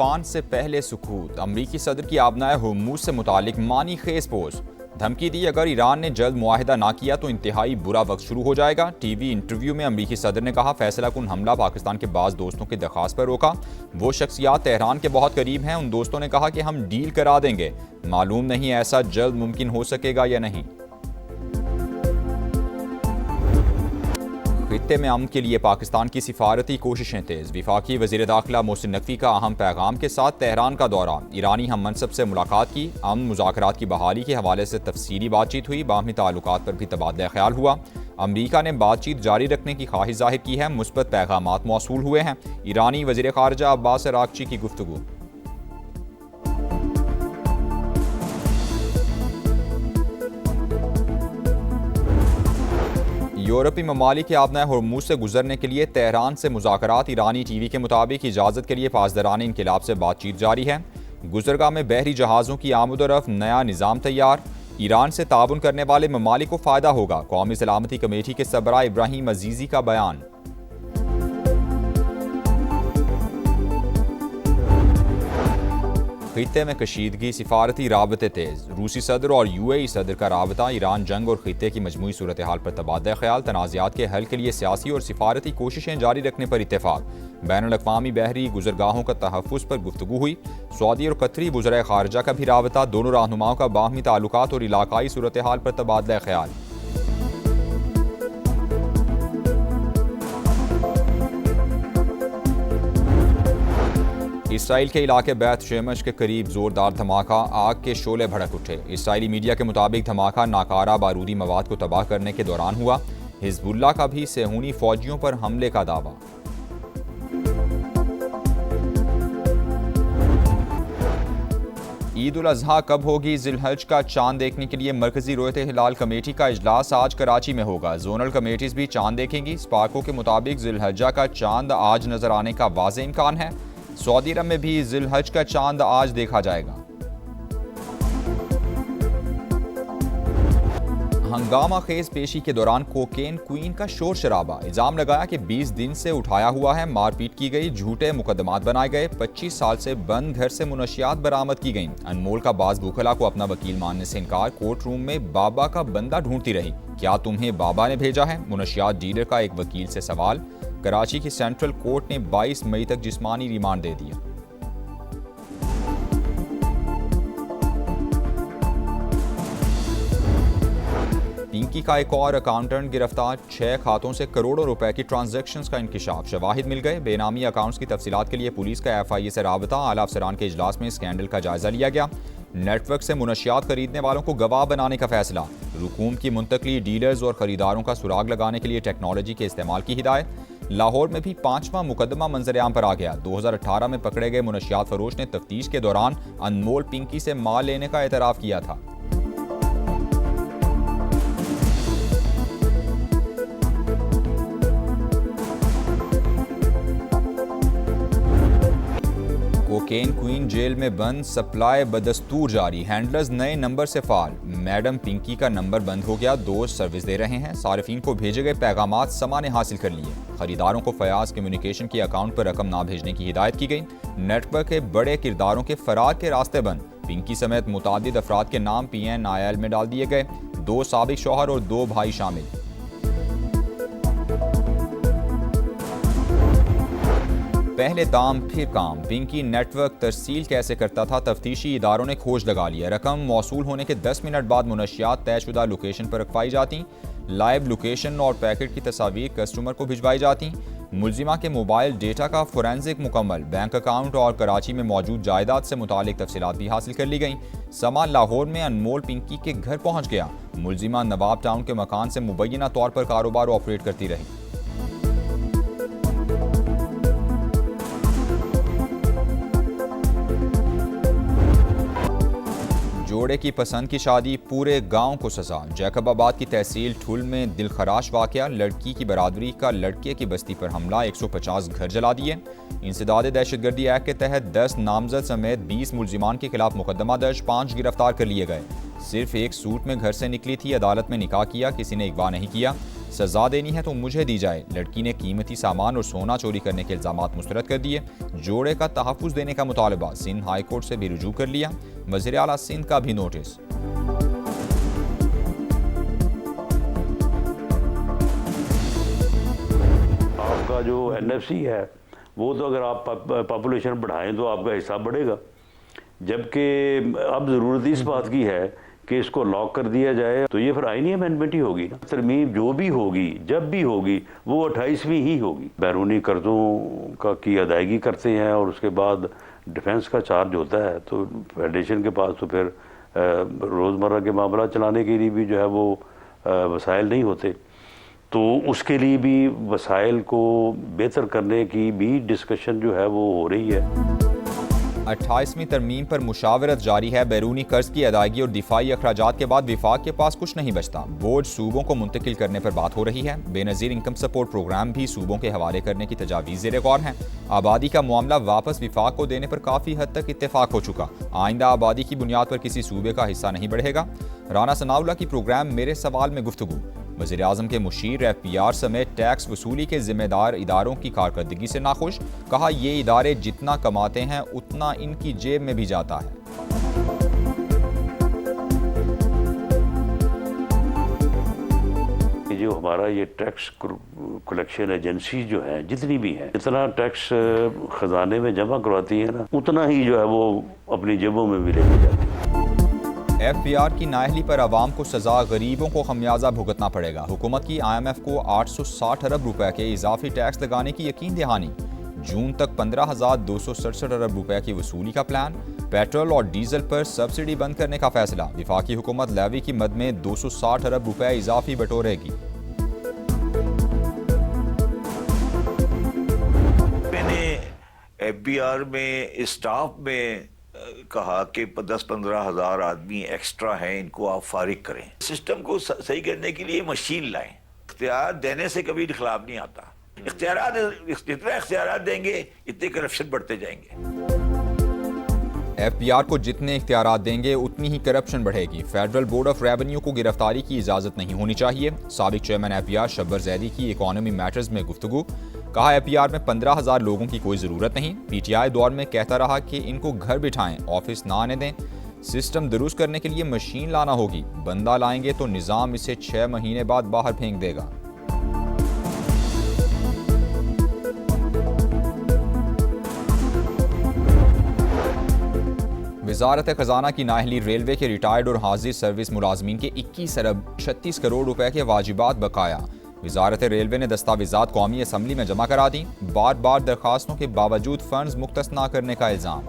तूफान से पहले सुकूत। अमरीकी सदर की आबनाए हुर्मुज से मुतालिक मानी खेज पोस्ट। धमकी दी अगर ईरान ने जल्द मुआहिदा ना किया तो इंतहाई बुरा वक्त शुरू हो जाएगा। टीवी इंटरव्यू में अमरीकी सदर ने कहा, फैसला कुन हमला पाकिस्तान के बाज़ दोस्तों की दरख्वास्त पर रोका। वो शख्सियात तेहरान के बहुत करीब हैं। उन दोस्तों ने कहा कि हम डील करा देंगे। मालूम नहीं ऐसा जल्द मुमकिन हो सकेगा या नहीं। खित्ते में अमन के लिए पाकिस्तान की सिफारती कोशिशें तेज। वफाकी वज़ीर दाखिला मोहसिन नकवी का अहम पैगाम के साथ तेहरान का दौरा। ईरानी हम मनसब से मुलाकात की। अमन मुज़ाकरात की बहाली के हवाले से तफसीली बातचीत हुई। बाहमी ताल्लुकात पर भी तबादला ख्याल हुआ। अमरीका ने बातचीत जारी रखने की ख्वाहिश जाहिर की है। मुस्बत पैगामात मौसूल हुए हैं। ईरानी वज़ीर ख़ारजा अब्बास अराग़ची की गुफ्तगू। यूरोपी ममालिक के आबनाए हुर्मुज से गुजरने के लिए तेहरान से मुज़ाकरात। ईरानी टीवी के मुताबिक इजाज़त के लिए पासदारान इनकिलाब से बातचीत जारी है। गुजरगाह में बहरी जहाज़ों की आमद-ओ-रफ्त, नया निज़ाम तैयार। ईरान से ताउन करने वाले ममालिक को फ़ायदा होगा। कौमी सलामती कमेटी के सरबराह इब्राहिम अजीज़ी का बयान। खित्ते में कशीदगी, सिफारती राबते तेज। रूसी सदर और UAE सदर का राबता। ईरान जंग और खित्ते की मजमूई सूरत हाल पर तबादला ख्याल। तनाज़ात के हल के लिए सियासी और सिफारती कोशिशें जारी रखने पर इत्तेफाक। बैनुल-अक़वामी बहरी गुजरगाहों का तहफ़्फ़ुज़ पर गुफ्तगू हुई। सऊदी और कतरी वज़राए ख़ारजा का भी राबता। दोनों रहनुमाओं का बाहमी ताल्लुकात और इलाकाई सूरत हाल पर तबादला ख्याल। इसराइल के इलाके बैत शेमश के करीब जोरदार धमाका। आग के शोले भड़क उठे। इसराइली मीडिया के मुताबिक धमाका नाकारा बारूदी मवाद को तबाह करने के दौरान हुआ। हिज़्बुल्लाह का भी सेहूनी फौजियों पर हमले का दावा। ईद उल अज़हा कब होगी? ज़िलहज का चांद देखने के लिए मरकजी रोयत हिलाल कमेटी का इजलास आज कराची में होगा। जोनल कमेटीज भी चांद देखेंगी। स्पार्को के मुताबिक ज़िलहज्जा का चांद आज नजर आने का वाज़ेह इम्कान है। सऊदी अरब में भी ज़िलहज का चांद आज देखा जाएगा। हंगामा खेज पेशी के दौरान कोकेन क्वीन का शोर शराबा। इल्जाम लगाया कि 20 दिन से उठाया हुआ है। मारपीट की गई, झूठे मुकदमात बनाए गए। 25 साल से बंद घर से मुनशियात बरामद की गईं। अनमोल का बाज बुखला को अपना वकील मानने से इनकार। कोर्ट रूम में बाबा का बंदा ढूंढती रही। क्या तुम्हें बाबा ने भेजा है? मुनशियात डीलर का एक वकील से सवाल। कराची की सेंट्रल कोर्ट ने 22 मई तक जिस्मानी रिमांड दे दिया। पिंकी का एक और अकाउंटेंट गिरफ्तार। 6 खातों से करोड़ों रुपए की ट्रांजैक्शंस का इंकिशाफ। शवाहिद मिल गए। बेनामी अकाउंट्स की तफसीलात के लिए पुलिस का FIA से राबता। आला अफसरान के इजलास में स्कैंडल का जायजा लिया गया। नेटवर्क से मुनशियात खरीदने वालों को गवाह बनाने का फैसला। रुकूम की मुंतकली, डीलर्स और खरीदारों का सुराग लगाने के लिए टेक्नोलॉजी के इस्तेमाल की हिदायत। लाहौर में भी 5वां मुकदमा मंजर-ए-आम पर आ गया। 2018 में पकड़े गए मुनशियात फरोश ने तफ्तीश के दौरान अनमोल पिंकी से माल लेने का एतराफ़ किया था। कोकेन क्वीन जेल में बंद। सप्लाई बदस्तूर जारी। हैंडलर्स नए नंबर से फाल। मैडम पिंकी का नंबर बंद हो गया। दोस्त सर्विस दे रहे हैं। सारिफीन को भेजे गए पैगामात समा ने हासिल कर लिए। खरीदारों को फयाज कम्युनिकेशन के अकाउंट पर रकम ना भेजने की हिदायत की गई। नेटवर्क के बड़े किरदारों के फरार के रास्ते बंद। पिंकी समेत मुतादिद अफराद के नाम PNIL में डाल दिए गए। 2 साबिक शौहर और 2 भाई शामिल। पहले दाम फिर काम। पिंकी नेटवर्क तरसील कैसे करता था? तफ्तीशी इदारों ने खोज लगा लिया। रकम मौसूल होने के 10 मिनट बाद मुनशियात तयशुदा लोकेशन पर रखवाई जाती। लाइव लोकेशन और पैकेट की तस्वीर कस्टमर को भिजवाई जाती। मुलजिमा के मोबाइल डेटा का फोरेंसिक मुकम्मल। बैंक अकाउंट और कराची में मौजूद जायदाद से मुतालिक तफसीलात भी हासिल कर ली गई। समा लाहौर में अनमोल पिंकी के घर पहुंच गया। मुलजिमा नवाब टाउन के मकान से मुबैना तौर पर कारोबार ऑपरेट करती रही। जोड़े की पसंद की शादी, पूरे गांव को सजा। जैकबाबाद की तहसील ठुल में दिलखराश वाकया। लड़की की बरादरी का लड़के की बस्ती पर हमला। 150 घर जला दिए। इंसदाद दहशतगर्दी एक्ट के तहत 10 नामजद समेत 20 मुलजिमान के खिलाफ मुकदमा दर्ज। 5 गिरफ्तार कर लिए गए। सिर्फ एक सूट में घर से निकली थी। अदालत में निकाह किया। किसी ने इगवा नहीं किया। सजा देनी है तो मुझे दी जाए। लड़की ने कीमती सामान और सोना चोरी करने के इल्जामात मुस्तरद कर दिए। जोड़े का तहफ़्फ़ुज़ देने का मुतालबा सिंध हाई कोर्ट से भी रुजू कर लिया। वज़ीर आला सिंध का भी नोटिस। आपका जो NFC है वो तो अगर आप पॉपुलेशन बढ़ाएं तो आपका हिस्सा बढ़ेगा, जबकि अब ज़रूरत इस बात की है कि इसको लॉक कर दिया जाए। तो ये फिर आईनी अमेंडमेंट ही होगी ना। तरमीम जो भी होगी जब भी होगी वो 28वीं ही होगी। बैरूनी कर्ज़ों का की अदायगी करते हैं और उसके बाद डिफेंस का चार्ज होता है, तो फेडरेशन के पास तो फिर रोज़मर्रा के मामला चलाने के लिए भी जो है वो वसाइल नहीं होते। तो उसके लिए भी वसाइल को बेहतर करने की भी डिस्कशन जो है वो हो रही है। 28वीं तरमीम पर मुशावरत जारी है। बैरूनी कर्ज की अदायगी और दिफाई अखराजात के बाद विफाक के पास कुछ नहीं बचता। बोझ सूबों को मुंतकिल करने पर बात हो रही है। बेनज़ीर इनकम सपोर्ट प्रोग्राम भी सूबों के हवाले करने की तजावीज़ ज़ेर गौर हैं। आबादी का मामला वापस विफाक को देने पर काफ़ी हद तक इत्तेफाक हो चुका। आइंदा आबादी की बुनियाद पर किसी सूबे का हिस्सा नहीं बढ़ेगा। राना सनाउल्लाह की प्रोग्राम मेरे सवाल में गुफ्तगू। वज़ीर आज़म के मुशीर FPR समेत टैक्स वसूली के जिम्मेदार इदारों की कारकर्दगी से नाखुश। कहा ये इदारे जितना कमाते हैं उतना इनकी जेब में भी जाता है। जो हमारा ये टैक्स कलेक्शन एजेंसी जो है जितनी भी हैं, जितना टैक्स खजाने में जमा करवाती है ना, उतना ही जो है वो अपनी जेबों में भी लेके जाती है। FPR की नाअहली पर आवाम को सजा, गरीबों को खमियाजा भुगतना पड़ेगा। हुकूमत की IMF को 860 अरब रुपए के इजाफी टैक्स लगाने की यकीन दहानी। जून तक 15,267 अरब रुपए की वसूली का प्लान। पेट्रोल और डीजल पर सब्सिडी बंद करने का फैसला। वफाकी हुकूमत लेवी की मद में 260 अरब रुपए इजाफी बटोरेगी। मैंने FBR में स्टाफ में कहा कि 10-15 हज़ार आदमी एक्स्ट्रा हैं, इनको आप फारिग करें। सिस्टम को सही करने के लिए मशीन लाएं। इख्तियार देने से कभी खिलाफ नहीं आता। जितना इख्तियार देंगे इतने करप्शन बढ़ते जाएंगे। FPR को जितने इख्तियारात देंगे उतनी ही करप्शन बढ़ेगी। फेडरल बोर्ड ऑफ रेवेन्यू को गिरफ्तारी की इजाज़त नहीं होनी चाहिए। साबिक चेयरमैन FPR शब्बर जैदी की इकॉनमी मैटर्स में गुफ्तगू। कहा FPR में 15,000 लोगों की कोई ज़रूरत नहीं। PTI दौर में कहता रहा कि इनको घर बिठाएं, ऑफिस ना आने दें। सिस्टम दुरुस्त करने के लिए मशीन लाना होगी। बंदा लाएंगे तो निज़ाम इसे 6 महीने बाद बाहर फेंक देगा। वजारत खजाना की नाअहली रेलवे के रिटायर्ड और हाजिर सर्विस मुलाजमीन के 21 अरब 36 करोड़ रुपए के वाजिबात बकाया। वजारत रेलवे ने दस्तावेजात कौमी असम्बली में जमा करा दी। बार बार दरखास्तों के बावजूद फंड्स मुख्तस ना करने का इल्जाम।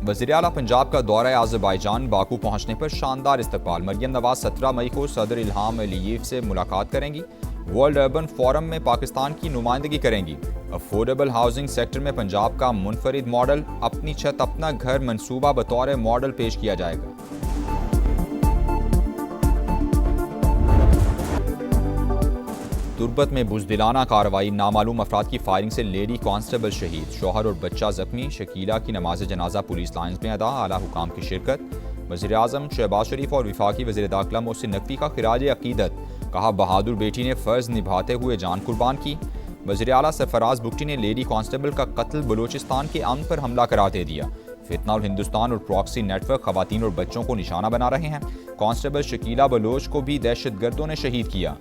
वज़ीर आला पंजाब का दौरा अज़रबैजान बाकू पहुंचने पर शानदार इस्तकबाल। मरियम नवाज 17 मई को सदर इल्हाम अलीयेव से मुलाकात करेंगी। वर्ल्ड अर्बन फोरम में पाकिस्तान की नुमाइंदगी करेंगी। अफोर्डेबल हाउसिंग सेक्टर में पंजाब का मुनफरिद मॉडल, अपनी छत अपना घर मंसूबा बतौर मॉडल पेश किया जाएगा। तुर्बत में बुज़दिलाना कार्रवाई, नामालूम अफराद की फायरिंग से लेडी कांस्टेबल शहीद, शौहर और बच्चा जख्मी। शकीला की नमाज जनाजा पुलिस लाइन्स में अदा, आला हुकाम की शिरकत। वज़ीर आज़म शहबाज शरीफ और वफाकी वज़ीर दाखिला मोहसिन नकवी का खिराज अकीदत। कहा बहादुर बेटी ने फ़र्ज़ निभाते हुए जान कुर्बान की। वज़ीर आला सरफराज बुगटी ने लेडी कांस्टेबल का कत्ल बलूचिस्तान के अमन पर हमला करार दे दिया। फितना और हिंदुस्तान और प्रॉक्सी नेटवर्क खवातीन और बच्चों को निशाना बना रहे हैं। कांस्टेबल शकीला बलोच को भी दहशतगर्दों ने शहीद किया।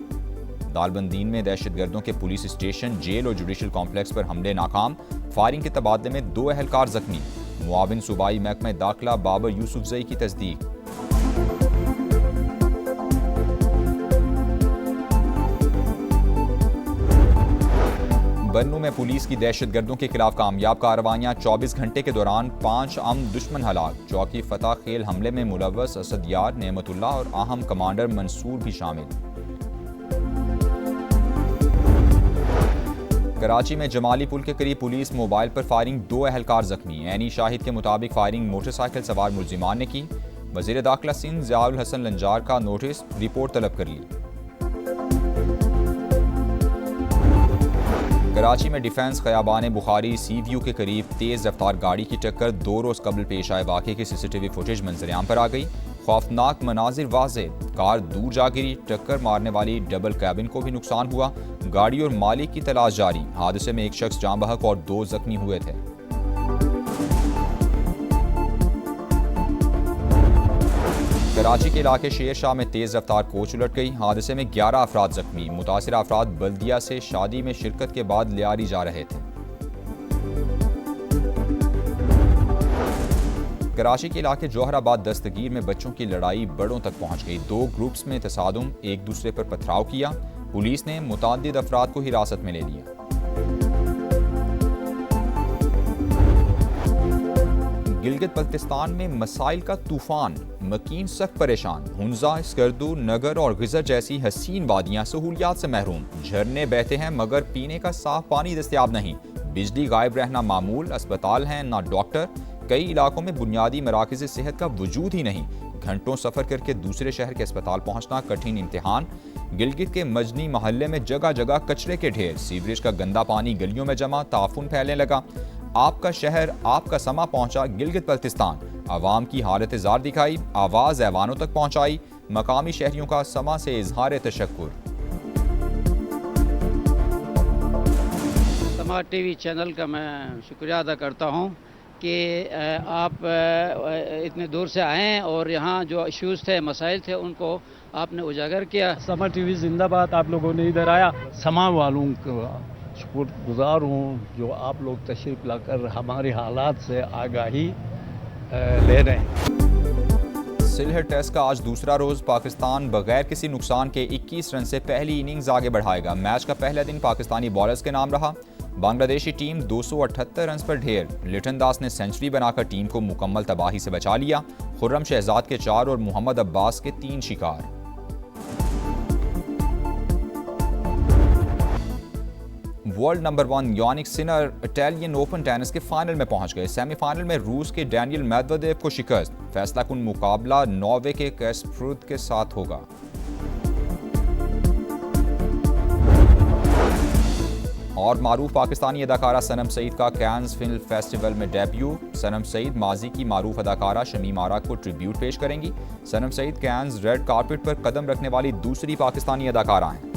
दालबंदीन में दहशतगर्दों के पुलिस स्टेशन, जेल और जुडिशल कॉम्प्लेक्स पर हमले नाकाम। फायरिंग के तबादले में 2 एहलकार जख्मी। मुआविन सूबाई महकमा दाखिला बाबर यूसुफजई की तस्दीक। बन्नू में पुलिस की दहशतगर्दों के खिलाफ कामयाब कार्रवाइयां। 24 घंटे के दौरान 5 अमन दुश्मन हलाक। चौकी फतह खेल हमले में मुलव्वस असद यार, नेमतुल्ला और अहम कमांडर मंसूर भी शामिल। कराची में जमाली पुल के करीब पुलिस मोबाइल पर फायरिंग, 2 एहलकार जख्मी। ऐनी शाहिद के मुताबिक फायरिंग मोटरसाइकिल सवार मुलजिमान ने की। वज़ीर दाखिला सिंध ज़ियाउल हसन लंजार का नोटिस, रिपोर्ट तलब कर ली। कराची में डिफेंस खयाबान बुखारी सी व्यू के करीब तेज़ रफ्तार गाड़ी की टक्कर 2 रोज़ कबल पेश आए वाक़े की CCTV फुटेज मंजरेआम पर आ गई। खौफनाक मनाजिर वाज़े, कार दूर जा गिरी, टक्कर मारने वाली डबल कैबिन को भी नुकसान हुआ। गाड़ी और मालिक की तलाश जारी। हादसे में एक शख्स जाँ बहक और 2 जख्मी हुए थे। कराची के इलाके शेर शाह में तेज रफ्तार कोच उलट गई। हादसे में 11 अफराद जख्मी। मुतासिर अफराद बल्दिया से शादी में शिरकत के बाद लियारी जा रहे थे। कराची के इलाके जौहराबाद दस्तगीर में बच्चों की लड़ाई बड़ों तक पहुंच गई। 2 ग्रुप्स में तसादुम, एक दूसरे पर पथराव किया। पुलिस ने मुताद्दिद अफराद को हिरासत में ले लिया। गिलगित बल्तिस्तान में मसाइल का तूफान, मकीन सख्त परेशान। हुंजा, स्कर्दू, नगर और गिजर जैसी हसीन वादियां सहूलियात से महरूम। झरने बहते हैं मगर पीने का साफ पानी दस्तयाब नहीं। बिजली गायब रहना मामूल, अस्पताल हैं ना डॉक्टर। कई इलाकों में बुनियादी मराकज़ सेहत का वजूद ही नहीं। घंटों सफ़र करके दूसरे शहर के अस्पताल पहुंचना कठिन इम्तिहान। गिलगित के मजनी मोहल्ले में जगह जगह कचरे के ढेर, सीवरेज का गंदा पानी गलियों में जमा, ताफुन फैलने लगा। आपका शहर, आपका समा पहुंचा गिलगित बल्तिस्तान। आवाम की हालत जार दिखाई, आवाज़ ऐवानों तक पहुंचाई। मकामी शहरियों का समा से इजहार तशक्कुर। समा TV चैनल का मैं शुक्रिया अदा करता हूं कि आप इतने दूर से आए हैं और यहाँ जो इश्यूज़ थे, मसाइल थे, उनको आपने उजागर किया। समा TV जिंदाबाद। आप लोगों ने इधर आया, समा वालों का शुक्रगुजार हूँ जो आप लोग तशरीफ़ लाकर हमारे हालात से आगाही ले रहे हैं। सिलहट टेस्ट का आज दूसरा रोज। पाकिस्तान बगैर किसी नुकसान के 21 रन से पहली इनिंग्स आगे बढ़ाएगा। मैच का पहला दिन पाकिस्तानी बॉलर्स के नाम रहा। बांग्लादेशी टीम 278 रन पर ढेर। लिटन दास ने सेंचुरी बनाकर टीम को मुकम्मल तबाही से बचा लिया। खुर्रम शहजाद के 4 और मोहम्मद अब्बास के 3 शिकार। World number 1 Jannik Sinner Italian Open tennis के फाइनल में पहुंच गए। सेमीफाइनल में रूस के डैनियल मेदवेदेव को शिकस्त। फैसला कुन मुकाबला नॉर्वे के कैस्परुद के साथ होगा। और मारूफ पाकिस्तानी अदाकारा सनम सईद का कैन्स फिल्म फेस्टिवल में डेब्यू। सनम सईद माजी की मारूफ अदाकारा शमीम आरा को ट्रिब्यूट पेश करेंगी। सनम सईद कैन्स रेड कारपेट पर कदम रखने वाली दूसरी पाकिस्तानी अदाकारा हैं।